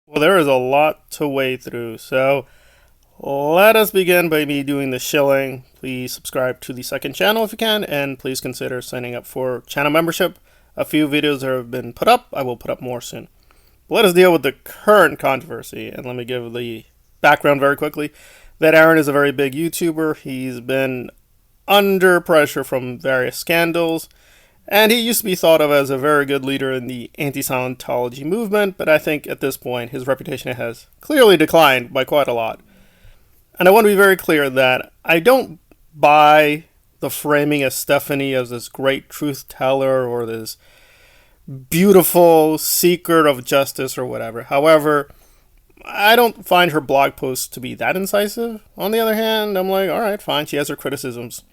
Well, there is a lot to wade through, so let us begin by me doing the shilling. Please subscribe to the second channel if you can, and please consider signing up for channel membership. A few videos have been put up. I will put up more soon. But let us deal with the current controversy, and let me give the background very quickly. That Aaron is a very big YouTuber. He's been under pressure from various scandals, and he used to be thought of as a very good leader in the anti-Scientology movement, but I think at this point his reputation has clearly declined by quite a lot. And I want to be very clear that I don't buy the framing of Stephanie as this great truth teller or this beautiful seeker of justice or whatever. However, I don't find her blog posts to be that incisive. On the other hand, I'm like, alright, fine, she has her criticisms.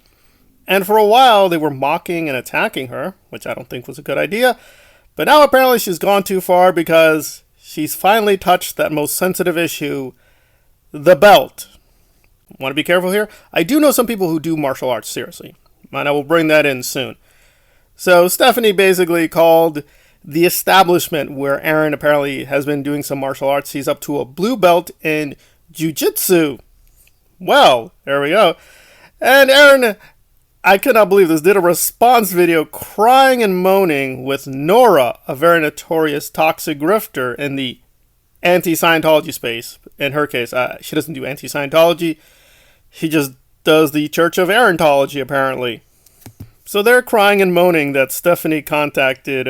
And for a while, they were mocking and attacking her, which I don't think was a good idea. But now apparently she's gone too far because she's finally touched that most sensitive issue, the belt. Want to be careful here? I do know some people who do martial arts seriously, and I will bring that in soon. So Stephanie basically called the establishment where Aaron apparently has been doing some martial arts. He's up to a blue belt in jiu-jitsu. Well, there we go. And Aaron, I cannot believe this, did a response video crying and moaning with Nora, a very notorious toxic grifter in the anti-Scientology space. In her case, she doesn't do anti-Scientology. She just does the Church of Aarontology, apparently. So they're crying and moaning that Stephanie contacted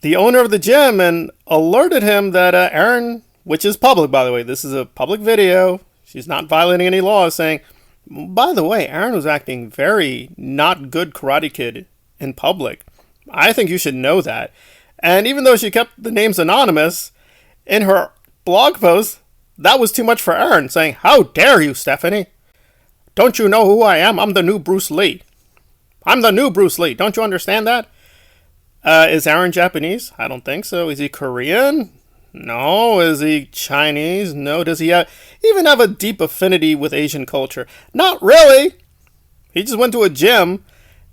the owner of the gym and alerted him that Aaron, which is public, by the way, this is a public video, she's not violating any laws, saying, by the way, Aaron was acting very not good Karate Kid in public. I think you should know that. And even though she kept the names anonymous, in her blog post, that was too much for Aaron, saying, "How dare you, Stephanie? Don't you know who I am? I'm the new Bruce Lee. I'm the new Bruce Lee. Don't you understand that?" Is Aaron Japanese? I don't think so. Is he Korean? No. Is he Chinese? No. Does he even have a deep affinity with Asian culture? Not really. He just went to a gym,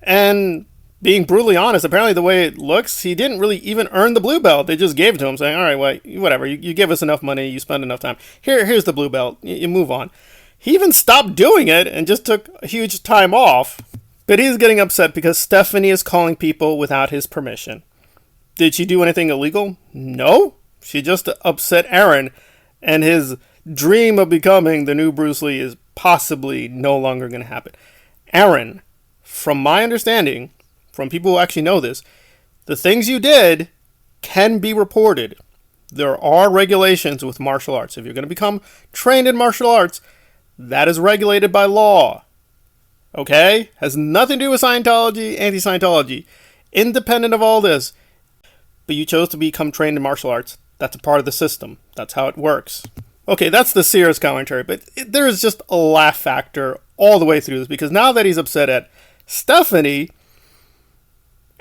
and being brutally honest, apparently the way it looks, he didn't really even earn the blue belt. They just gave it to him, saying, all right, well, whatever. You give us enough money, you spend enough time. Here's the blue belt. You move on. He even stopped doing it and just took a huge time off. But he's getting upset because Stephanie is calling people without his permission. Did she do anything illegal? No. She just upset Aaron, and his dream of becoming the new Bruce Lee is possibly no longer going to happen. Aaron, from my understanding, from people who actually know this, the things you did can be reported. There are regulations with martial arts. If you're going to become trained in martial arts, that is regulated by law. Okay? Has nothing to do with Scientology, anti-Scientology. Independent of all this, but you chose to become trained in martial arts. That's a part of the system. That's how it works. Okay, that's the serious commentary, but there is just a laugh factor all the way through this, because now that he's upset at Stephanie,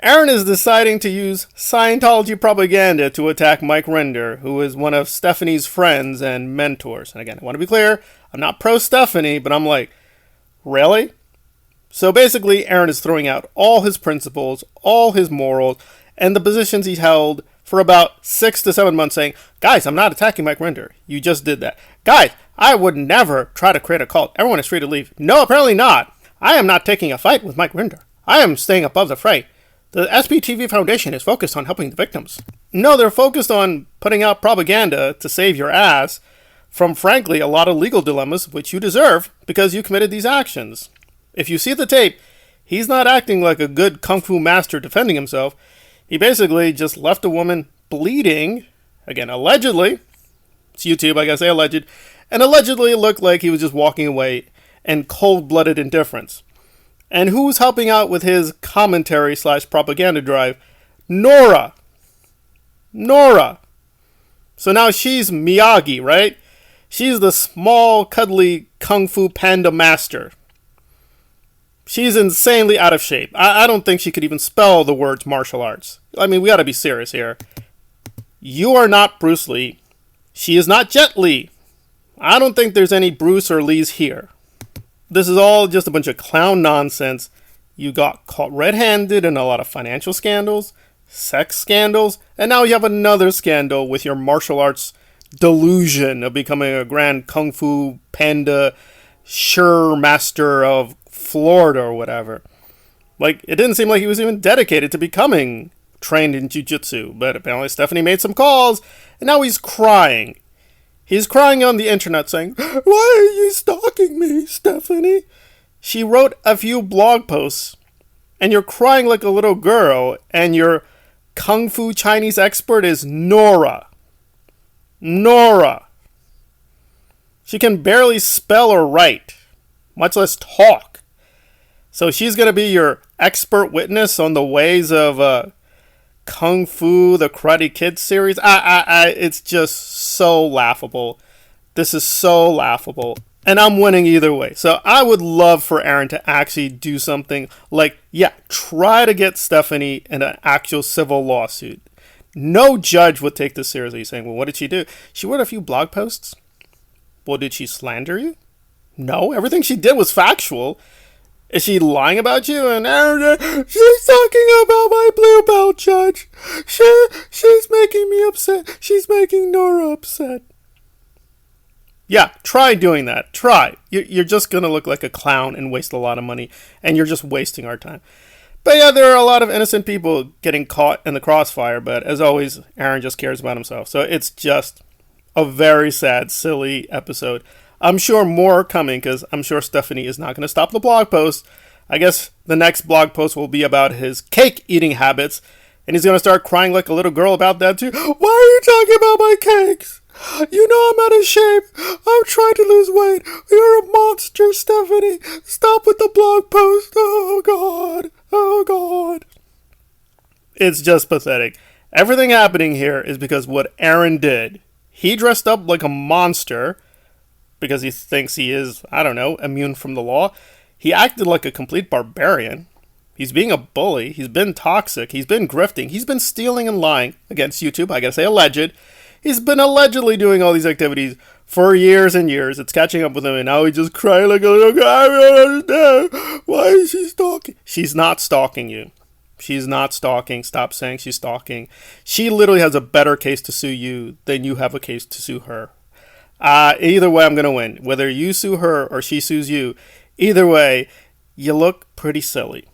Aaron is deciding to use Scientology propaganda to attack Mike Rinder, who is one of Stephanie's friends and mentors. And again, I want to be clear, I'm not pro-Stephanie, but I'm like, really? So basically, Aaron is throwing out all his principles, all his morals, and the positions he's held for about 6 to 7 months, saying, guys, I'm not attacking Mike Rinder. You just did that. Guys, I would never try to create a cult. Everyone is free to leave. No, apparently not. I am not taking a fight with Mike Rinder. I am staying above the fray. The SPTV Foundation is focused on helping the victims. No, they're focused on putting out propaganda to save your ass from, frankly, a lot of legal dilemmas, which you deserve because you committed these actions. If you see the tape, he's not acting like a good kung fu master defending himself. He basically just left a woman bleeding, again, allegedly. It's YouTube, I gotta say alleged. And allegedly it looked like he was just walking away in cold-blooded indifference. And who's helping out with his commentary / propaganda drive? Nora. So now she's Miyagi, right? She's the small, cuddly kung fu panda master. She's insanely out of shape. I don't think she could even spell the words martial arts. I mean, we gotta be serious here. You are not Bruce Lee. She is not Jet Li. I don't think there's any Bruce or Lees here. This is all just a bunch of clown nonsense. You got caught red-handed in a lot of financial scandals, sex scandals, and now you have another scandal with your martial arts delusion of becoming a grand kung fu panda sure master of Florida or whatever. Like, it didn't seem like he was even dedicated to becoming trained in jiu-jitsu, but apparently Stephanie made some calls, and now he's crying. He's crying on the internet saying, "Why are you stalking me, Stephanie?" She wrote a few blog posts, and you're crying like a little girl, and your kung fu Chinese expert is Nora. Nora. She can barely spell or write, much less talk. So she's going to be your expert witness on the ways of Kung Fu, the Karate Kid series. It's just so laughable. This is so laughable. And I'm winning either way. So I would love for Aaron to actually do something like, try to get Stephanie in an actual civil lawsuit. No judge would take this seriously, saying, well, what did she do? She wrote a few blog posts. Well, did she slander you? No, everything she did was factual. Is she lying about you? And Aaron, she's talking about my blue belt, Judge. She's making me upset. She's making Nora upset. Yeah, try doing that. Try. You're just going to look like a clown and waste a lot of money. And you're just wasting our time. But yeah, there are a lot of innocent people getting caught in the crossfire. But as always, Aaron just cares about himself. So it's just a very sad, silly episode. I'm sure more are coming because I'm sure Stephanie is not going to stop the blog post. I guess the next blog post will be about his cake eating habits. And he's going to start crying like a little girl about that too. Why are you talking about my cakes? You know I'm out of shape. I'm trying to lose weight. You're a monster, Stephanie. Stop with the blog post. Oh, God. Oh, God. It's just pathetic. Everything happening here is because what Aaron did. He dressed up like a monster because he thinks he is, I don't know, immune from the law. He acted like a complete barbarian. He's being a bully. He's been toxic. He's been grifting. He's been stealing and lying against YouTube. I gotta say alleged. He's been allegedly doing all these activities for years and years. It's catching up with him, and now he just crying like a little guy. I don't understand. Why is she stalking? She's not stalking you. She's not stalking. Stop saying she's stalking. She literally has a better case to sue you than you have a case to sue her. Either way, I'm going to win. Whether you sue her or she sues you, either way, you look pretty silly.